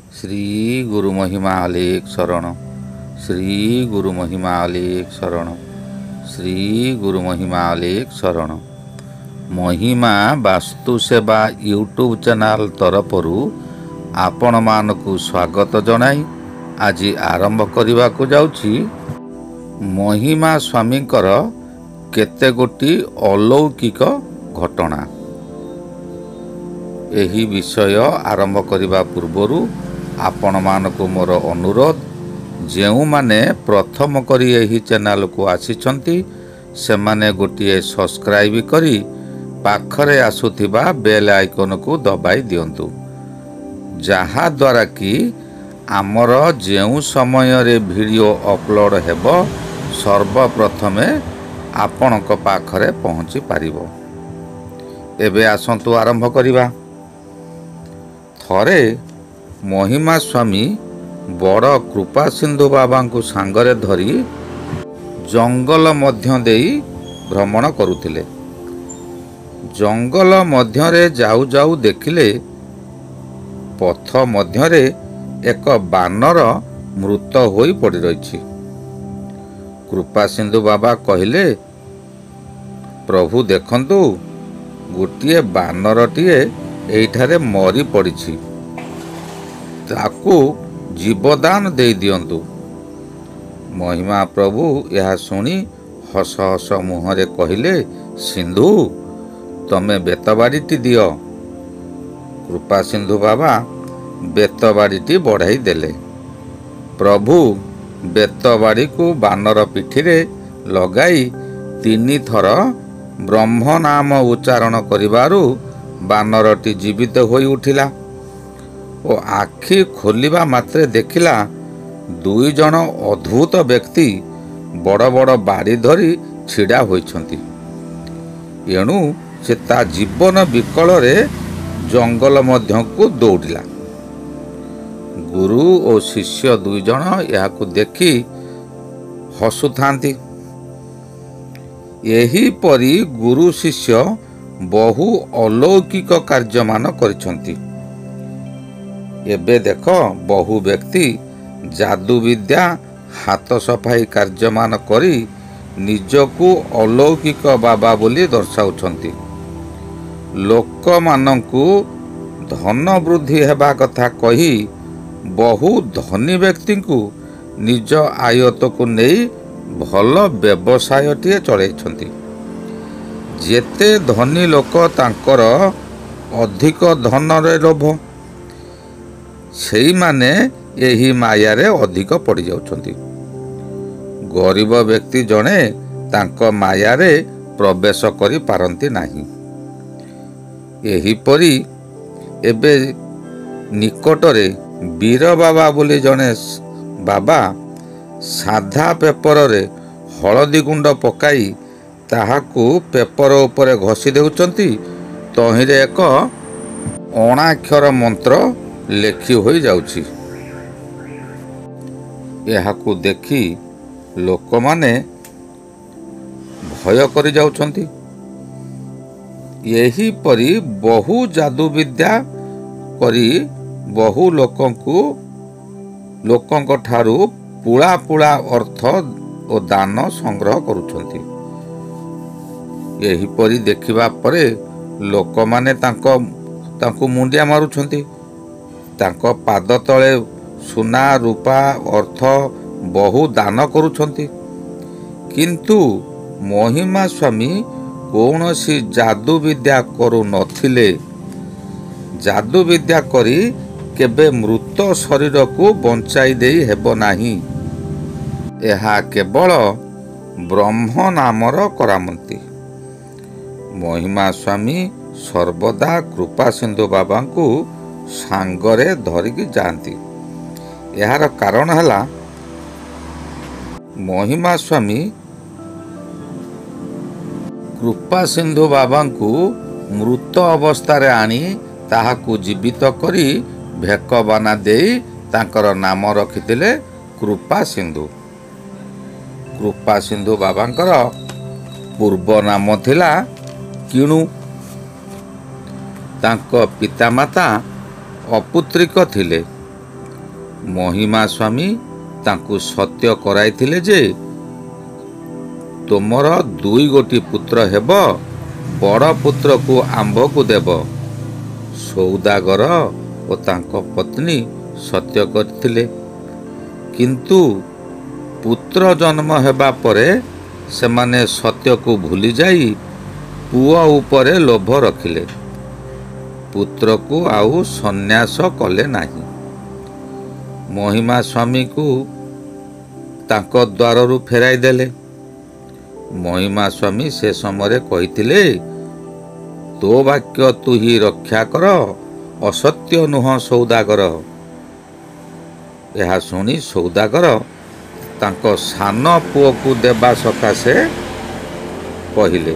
श्री गुरु महिमा अलेख शरण। श्री गुरु महिमा अलेख शरण। श्री गुरु महिमा अलेख शरण। महिमा वास्तु सेवा यूट्यूब चैनल तरफरु आपण मानकु स्वागत जनाई आज आरंभ करने को जाउछि महिमा स्वामींकर केते गोटी अलौकिक घटना। एही विषय आरंभ करने पूर्वरु आपण मानकु मोर अनुरोध, जेउ माने प्रथम करी एही चैनल को आसीचंती सेमाने गोटिए सब्सक्राइब करी पाखरे आसुथिबा बेल आइकन को दबाई दियंतु, जहा द्वारा कि आमर जेउ समय रे वीडियो अपलोड हेबो सर्वप्रथमे आपणक पाखरे पहुँची पारिबो। एबे आसंतु आरंभ करिबा। थरे महिमा स्वामी बड़ कृपा सिंधु बाबा को सांगरे धरी जंगल मध्य देई भ्रमण करुथिले। जंगल मध्यरे जाऊ जाऊ देखिले पथ मध्यरे एक बानर मृत होई पड़ी रही। कृपा सिंधु बाबा कहिले, प्रभु देखंतु गोटिए बानरटीए एइठारे मरी पड़िछि, ताकू जीवदान दे दियंतु। महिमा प्रभु यह सुनी हस हस मुहरे कहिले, सिंधु तमे बेतबाड़ीटी दियो। कृपा सिंधु बाबा बेतबाड़ीटी बढ़ाई देले। प्रभु बेतबाड़ी को बानर पिठिरे लगाई 3 थर ब्रह्म नाम उच्चारण करिबारु बानरटी जीवित होई उठिला ओ आखि खोलिबा मात्रे देखिला 2 जन अद्भुत व्यक्ति बड़ बड़ बाड़ी धरी छिड़ा होइछंती। एणु से ता जीवन विकल रे जंगल मध्य को दौड़िला। गुरु और शिष्य 2 जन याकु देखि हसुथांती। यही परी गुरु शिष्य बहु अलौकिक कार्यमान करिछंती। एबे देख बहु व्यक्ति जादू विद्या हाथ सफाई कार्यमान करी निजकु अलौकिक बाबा बोली दर्शाउछंती। लोक मानंकु धन वृद्धि हेबा कथा कही बहु धनी व्यक्ति को निज आयत को नहीं भल व्यवसायटीए चलैछंती। जेते धनी लोक तांकर अधिक धन रे लोभ, सेई माने एही माया रे अधिक पड़ी जाउछंती। गरीब व्यक्ति जणे तांक माया रे प्रवेश करि पारंती नाही। एही परी एबे निकटरे वीर बाबा बोली जणे बाबा साधा पेपर रे हलदी गुंड पकाई ताहाकू पेपर उपरे घसी देउचंती। तहिरे एक अणाक्षर मंत्र लेखि होई जाउछि। एहाकू देखि लोकमाने भय करि जाउछंती। यही परी बहु जादू विद्या करी बहु लोकंक ठारू पुला पुला अर्थ और दान संग्रह करुछंती। यही परी देखिबा परे लोकमाने तांको मुंडिया मारुछंती। तांको पाद तले सुना रूपा अर्थ बहु दान करुछंती। किंतु महिमा स्वामी कौनसी जादू विद्या करू नथिले। जादू विद्या करी केबे मृत शरीर को बंचाई देई हेबो नाही। एहा केवल ब्रह्म नामर करामती। महिमा स्वामी सर्वदा कृपा सिंधु बाबा को सांगरे धरिकी जाती। यार कारण हला महिमा स्वामी कृपा सिंधु बाबा को मृत अवस्था आनी ताहाकू जीवित करी भेकबाना देई तांकर नाम रखिथिले कृपा सिंधु। कृपा सिंधु बाबांकर पूर्व नाम थिला किणु। तांको पितामाता अपुत्रिक थिले। ମହିମା ସ୍ୱାମୀ ତାଙ୍କୁ ସତ୍ୟ କରାଇଥିଲେ ଯେ ତୁମର 2 ଗୋଟି ପୁତ୍ର ହେବ, ବଡ଼ ପୁତ୍ରକୁ ଆମ୍ଭକୁ ଦେବ। ସୌଦାଗର ଓ ତାଙ୍କ ପତ୍ନୀ ସତ୍ୟ କରିଥିଲେ, କିନ୍ତୁ ପୁତ୍ର ଜନ୍ମ ହେବା ପରେ ସେମାନେ ସତ୍ୟକୁ ଭୁଲି ଯାଇ ପୁଅ ଉପରେ ଲୋଭ ରଖିଲେ। ପୁତ୍ରକୁ ଆଉ ସନ୍ନ୍ୟାସ କଲେ ନାହିଁ। ମହିମା ସ୍ୱାମୀକୁ ତାଙ୍କ ଦ୍ୱାରରୁ ଫେରାଇ ଦେଲେ। ମହିମା ସ୍ୱାମୀ ସେ ସମୟରେ କହିଥିଲେ, ତୋ ବାକ୍ୟ ତୁ ହିଁ ରକ୍ଷା କର, ଅସତ୍ୟ ନୁହଁ ସୌଦାଗର। ଏହା ଶୁଣି ସୌଦାଗର ତାଙ୍କ ସାନ ପୁଅକୁ ଦେବା ସକାଶେ କହିଲେ।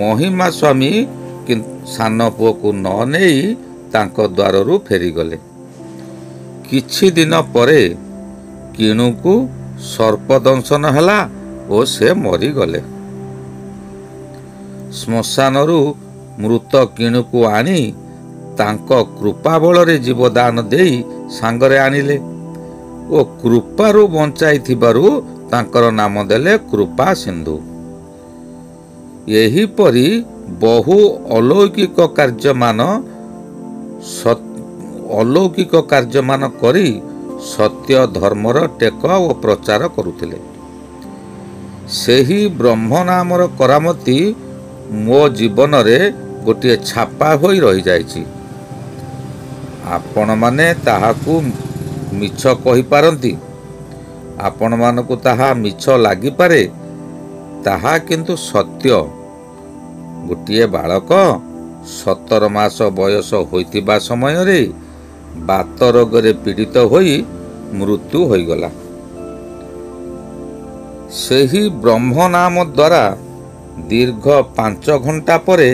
ମହିମା ସ୍ୱାମୀ ସାନ ପୁଅକୁ ନ ନେଇ ତାଙ୍କ ଦ୍ୱାରରୁ ଫେରିଗଲେ। କିଛି ଦିନ ପରେ କିଣୁକୁ ସର୍ପଦଂଶନ ହେଲା ଓ ସେ ମରିଗଲେ। ଶ୍ମଶାନରୁ ମୃତ କିଣୁକୁ ଆଣି ତାଙ୍କ କୃପା ବଳରେ ଜୀବଦାନ ଦେଇ ସାଙ୍ଗରେ ଆଣିଲେ ଓ କୃପାରୁ ବଞ୍ଚାଇଥିବାରୁ ତାଙ୍କର ନାମ ଦେଲେ କୃପା ସିନ୍ଧୁ। ଏହିପରି ବହୁ ଅଲୌକିକ କାର୍ଯ୍ୟମାନ କରି ସତ୍ୟ ଧର୍ମର ଟେକ ଓ ପ୍ରଚାର କରୁଥିଲେ। ସେହି ବ୍ରହ୍ମ ନାମର କରାମତି ମୋ ଜୀବନରେ ଗୋଟିଏ ଛାପା ହୋଇ ରହିଯାଇଛି। ଆପଣମାନେ ତାହାକୁ ମିଛ କହିପାରନ୍ତି, ଆପଣମାନଙ୍କୁ ତାହା ମିଛ ଲାଗିପାରେ, ତାହା କିନ୍ତୁ ସତ୍ୟ। ଗୋଟିଏ ବାଳକ 17 ମାସ ବୟସ ହୋଇଥିବା ସମୟରେ ବାତ ରୋଗରେ ପୀଡ଼ିତ ହୋଇ ମୃତ୍ୟୁ ହୋଇଗଲା। ସେହି ବ୍ରହ୍ମ ନାମ ଦ୍ୱାରା ଦୀର୍ଘ 5 ଘଣ୍ଟା ପରେ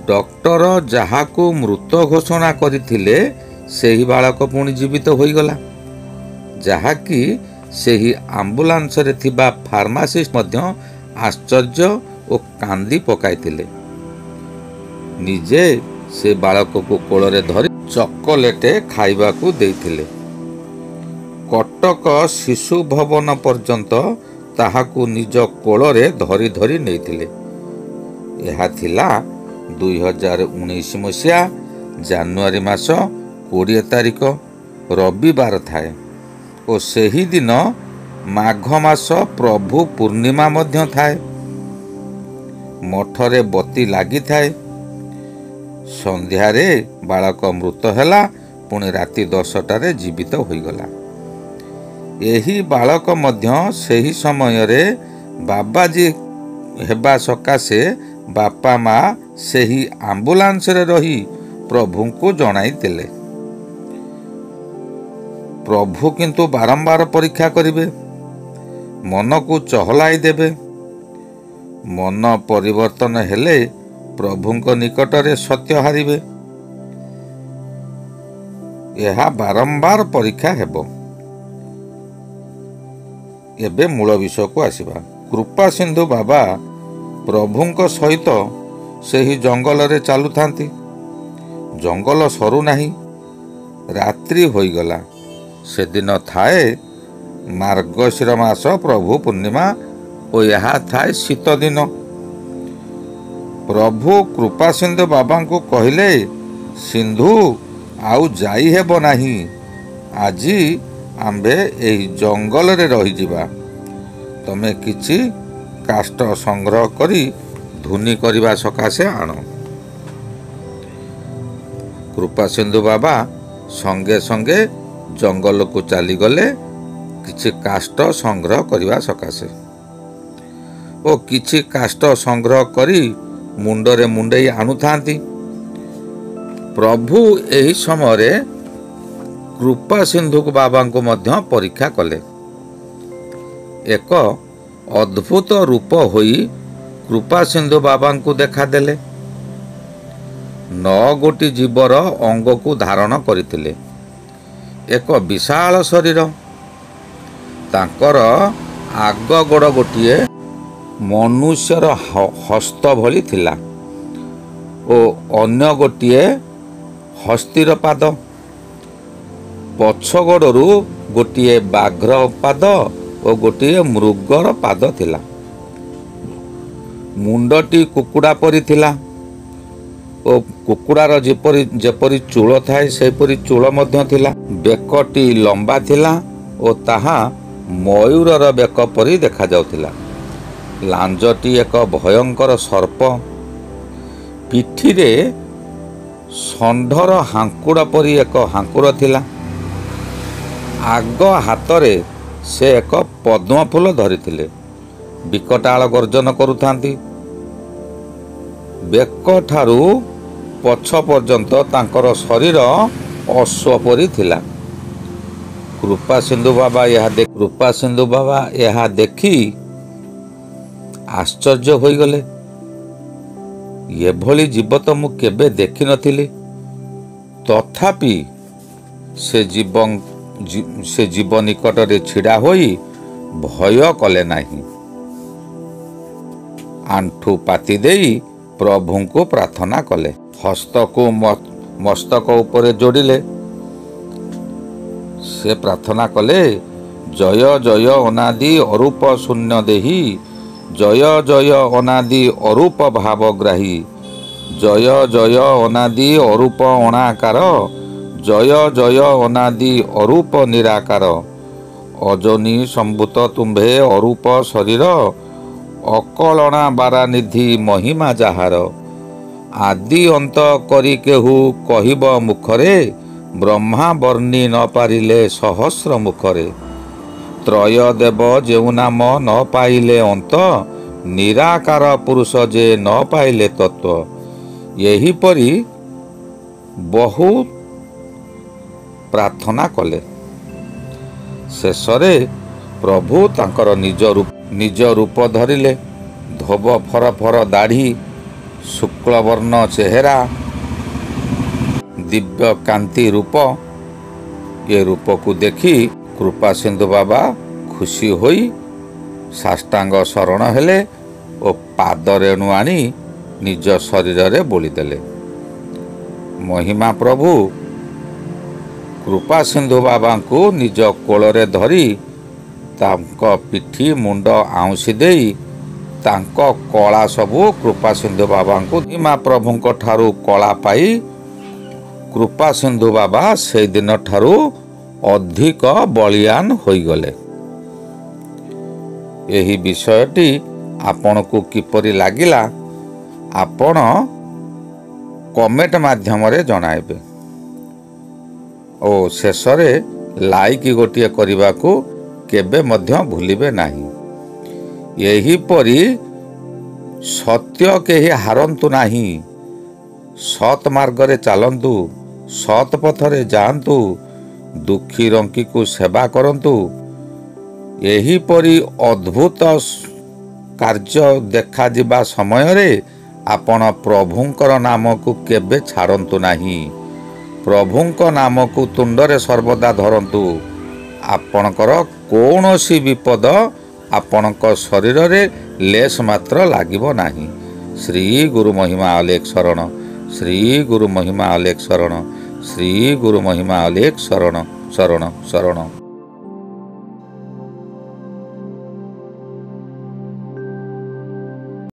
ଡକ୍ଟର ଯାହାକୁ ମୃତ ଘୋଷଣା କରିଥିଲେ ସେହି ବାଳକ ପୁଣି ଜୀବିତ ହୋଇଗଲା, ଯାହାକି ସେହି ଆମ୍ବୁଲାନ୍ସରେ ଥିବା ଫାର୍ମାସିଷ୍ଟ ମଧ୍ୟ ଆଶ୍ଚର୍ଯ୍ୟ ଓ କାନ୍ଦି ପକାଇଥିଲେ। ନିଜେ ସେ ବାଳକକୁ କୋଳରେ ଧରି ଚକୋଲେଟ୍ ଖାଇବାକୁ ଦେଇଥିଲେ। କଟକ ଶିଶୁ ଭବନ ପର୍ଯ୍ୟନ୍ତ ତାହାକୁ ନିଜ କୋଳରେ ଧରି ଧରି ନେଇଥିଲେ। ଏହା ଥିଲା 2019 ମସିହା ଜାନୁଆରୀ ମାସ 20 ତାରିଖ ରବିବାର ଥାଏ ଓ ସେହିଦିନ ମାଘ ମାସ ପ୍ରଭୁ ପୂର୍ଣ୍ଣିମା ମଧ୍ୟ ଥାଏ। ମଠରେ ବତୀ ଲାଗିଥାଏ। ସନ୍ଧ୍ୟାରେ ବାଳକ ମୃତ ହେଲା, ପୁଣି ରାତି 10ଟାରେ ଜୀବିତ ହୋଇଗଲା। ଏହି ବାଳକ ମଧ୍ୟ ସେହି ସମୟରେ ବାବାଜୀ ହେବା ସକାଶେ ବାପା ମା ସେହି ଆମ୍ବୁଲାନ୍ସରେ ରହି ପ୍ରଭୁଙ୍କୁ ଜଣାଇଥିଲେ। ପ୍ରଭୁ କିନ୍ତୁ ବାରମ୍ବାର ପରୀକ୍ଷା କରିବେ, ମନକୁ ଚହଲାଇ ଦେବେ। ମନ ପରିବର୍ତ୍ତନ ହେଲେ ପ୍ରଭୁଙ୍କ ନିକଟରେ ସତ୍ୟ ହାରିବେ। ଏହା ବାରମ୍ବାର ପରୀକ୍ଷା ହେବ। ଏବେ ମୂଳ ବିଷୟକୁ ଆସିବା। କୃପା ସିନ୍ଧୁ ବାବା ପ୍ରଭୁଙ୍କ ସହିତ ସେହି ଜଙ୍ଗଲରେ ଚାଲୁଥାନ୍ତି। ଜଙ୍ଗଲ ସରୁନାହିଁ। ରାତ୍ରି ହୋଇଗଲା। ସେଦିନ ଥାଏ ମାର୍ଗଶିର ମାସ ପ୍ରଭୁ ପୂର୍ଣ୍ଣିମା ଓ ଏହା ଥାଏ ଶୀତ ଦିନ। ପ୍ରଭୁ କୃପା ସିନ୍ଧୁ ବାବାଙ୍କୁ କହିଲେ, ସିନ୍ଧୁ ଆଉ ଯାଇ ହେବ ନାହିଁ। ଆଜି ଆମ୍ଭେ ଏହି ଜଙ୍ଗଲରେ ରହିଯିବା। ତମେ କିଛି କାଷ୍ଠ ସଂଗ୍ରହ କରି ଧୂନି କରିବା ସକାଶେ ଆଣ। କୃପା ସିନ୍ଧୁ ବାବା ସଙ୍ଗେ ସଙ୍ଗେ ଜଙ୍ଗଲକୁ ଚାଲିଗଲେ କିଛି କାଷ୍ଠ ସଂଗ୍ରହ କରିବା ସକାଶେ ଓ କିଛି କାଷ୍ଠ ସଂଗ୍ରହ କରି ମୁଣ୍ଡରେ ମୁଣ୍ଡେଇ ଆଣୁଥାନ୍ତି। ପ୍ରଭୁ ଏହି ସମୟରେ କୃପା ସିନ୍ଧୁ ବାବାଙ୍କୁ ମଧ୍ୟ ପରୀକ୍ଷା କଲେ। ଏକ ଅଦ୍ଭୁତ ରୂପ ହୋଇ କୃପା ସିନ୍ଧୁ ବାବାଙ୍କୁ ଦେଖାଦେଲେ। 9 ଗୋଟି ଜୀବର ଅଙ୍ଗକୁ ଧାରଣ କରିଥିଲେ। ଏକ ବିଶାଳ ଶରୀର। ତାଙ୍କର ଆଗ ଗୋଡ଼ ଗୋଟିଏ ମନୁଷ୍ୟର ହସ୍ତ ଭଳି ଥିଲା ଓ ଅନ୍ୟ ଗୋଟିଏ ହସ୍ତିର ପାଦ। ପଛ ଗୋଡ଼ରୁ ଗୋଟିଏ ବାଘ୍ର ପାଦ ଓ ଗୋଟିଏ ମୃଗର ପାଦ ଥିଲା। ମୁଣ୍ଡଟି କୁକୁଡ଼ା ପରି ଥିଲା ଓ କୁକୁଡ଼ାର ଯେପରି ଚୂଳ ଥାଏ ସେହିପରି ଚୂଳ ମଧ୍ୟ ଥିଲା। ବେକଟି ଲମ୍ବା ଥିଲା ଓ ତାହା ମୟୂରର ବେକ ପରି ଦେଖାଯାଉଥିଲା। ଲାଞ୍ଜଟି ଏକ ଭୟଙ୍କର ସର୍ପ। ପିଠିରେ ଷଣ୍ଢର ହାଙ୍କୁଡ଼ ପରି ଏକ ହାଙ୍କୁଡ଼ ଥିଲା। ଆଗ ହାତରେ ସେ ଏକ ପଦ୍ମ ଫୁଲ ଧରିଥିଲେ। ବିକଟାଳ ଗର୍ଜନ କରୁଥାନ୍ତି। ବେକଠାରୁ ପଛ ପର୍ଯ୍ୟନ୍ତ ତାଙ୍କର ଶରୀର ଅଶ୍ଵ ପରି ଥିଲା। କୃପାସିନ୍ଧୁ ବାବା ଏହା ଦେଖି ଆଶ୍ଚର୍ଯ୍ୟ ହୋଇଗଲେ। ଏଭଳି ଜୀବ ତ ମୁଁ କେବେ ଦେଖିନଥିଲି। ତଥାପି ସେ ଜୀବ ନିକଟରେ ଛିଡ଼ା ହୋଇ ଭୟ କଲେ ନାହିଁ। ଆଣ୍ଠୁ ପାତି ଦେଇ ପ୍ରଭୁଙ୍କୁ ପ୍ରାର୍ଥନା କଲେ। ହସ୍ତକୁ ମସ୍ତକ ଉପରେ ଯୋଡ଼ିଲେ। ସେ ପ୍ରାର୍ଥନା କଲେ, ଜୟ ଜୟ ଅନାଦି ଅରୂପ ଶୂନ୍ୟ ଦେହି, ଜୟ ଜୟ ଅନାଦି ଅରୂପ ଭାବଗ୍ରାହୀ, ଜୟ ଜୟ ଅନାଦି ଅରୂପ ଅଣାକାର, ଜୟ ଜୟ ଅନାଦି ଅରୂପ ନିରାକାର, ଅଜନି ସମ୍ଭୂତ ତୁମ୍ଭେ ଅରୂପ ଶରୀର, ଅକଳଣା ବାରାନିଧି ମହିମା ଯାହାର, ଆଦି ଅନ୍ତ କରି କେହୁ କହିବ ମୁଖରେ, ବ୍ରହ୍ମା ବର୍ଣ୍ଣି ନ ପାରିଲେ ସହସ୍ର ମୁଖରେ, ତ୍ରୟ ଦେବ ଯେଉଁ ନାମ ନ ପାଇଲେ ଅନ୍ତ, ନିରାକାର ପୁରୁଷ ଯେ ନ ପାଇଲେ ତତ୍ତ୍ୱ। ଏହିପରି ବହୁ ପ୍ରାର୍ଥନା କଲେ। ଶେଷରେ ପ୍ରଭୁ ତାଙ୍କର ନିଜ ରୂପ ଧରିଲେ। ଧୋବ ଫରଫର ଦାଢ଼ି, ଶୁକ୍ଳବର୍ଣ୍ଣ ଚେହେରା, ଦିବ୍ୟ କାନ୍ତି ରୂପ। ଏ ରୂପକୁ ଦେଖି କୃପାସିନ୍ଧୁ ବାବା ଖୁସି ହୋଇ ସାଷ୍ଟାଙ୍ଗ ଶରଣ ହେଲେ ଓ ପାଦ ରେଣୁ ଆଣି ନିଜ ଶରୀରରେ ବୋଳିଦେଲେ। ମହିମା ପ୍ରଭୁ କୃପାସିନ୍ଧୁ ବାବାଙ୍କୁ ନିଜ କୋଳରେ ଧରି ତାଙ୍କ ପିଠି ମୁଣ୍ଡ ଆଉଁସି ଦେଇ ତାଙ୍କ କଳା ସବୁ କୃପାସିନ୍ଧୁ ବାବାଙ୍କୁ ମହିମା ପ୍ରଭୁଙ୍କ ଠାରୁ କଳା ପାଇ କୃପାସିନ୍ଧୁ ବାବା ସେଇଦିନ ଠାରୁ ଅଧିକ ବଳିୟାନ ହୋଇଗଲେ। ଏହି ବିଷୟଟି ଆପଣଙ୍କୁ କିପରି ଲାଗିଲା ଆପଣ କମେଣ୍ଟ ମାଧ୍ୟମରେ ଜଣାଇବେ ଓ ଶେଷରେ ଲାଇକ୍ ଗୋଟିଏ କରିବାକୁ କେବେ ମଧ୍ୟ ଭୁଲିବେ ନାହିଁ। ଏହିପରି ସତ୍ୟ କେହି ହାରନ୍ତୁ ନାହିଁ। ସତ୍ ମାର୍ଗରେ ଚାଲନ୍ତୁ, ସତ୍ ପଥରେ ଯାଆନ୍ତୁ, ଦୁଃଖୀ ରଙ୍କିକୁ ସେବା କରନ୍ତୁ। ଏହିପରି ଅଦ୍ଭୁତ କାର୍ଯ୍ୟ ଦେଖାଯିବା ସମୟରେ ଆପଣ ପ୍ରଭୁଙ୍କର ନାମକୁ କେବେ ଛାଡ଼ନ୍ତୁ ନାହିଁ। ପ୍ରଭୁଙ୍କ ନାମକୁ ତୁଣ୍ଡରେ ସର୍ବଦା ଧରନ୍ତୁ। ଆପଣଙ୍କର କୌଣସି ବିପଦ ଆପଣଙ୍କ ଶରୀରରେ ଲେଶ ମାତ୍ର ଲାଗିବ ନାହିଁ। ଶ୍ରୀ ଗୁରୁ ମହିମା ଅଲେଖ ଶରଣ, ଶ୍ରୀ ଗୁରୁ ମହିମା ଅଲେଖ ଶରଣ, ଶ୍ରୀ ଗୁରୁ ମହିମା ଅଲେଖ ଶରଣ ଶରଣ ଶରଣ।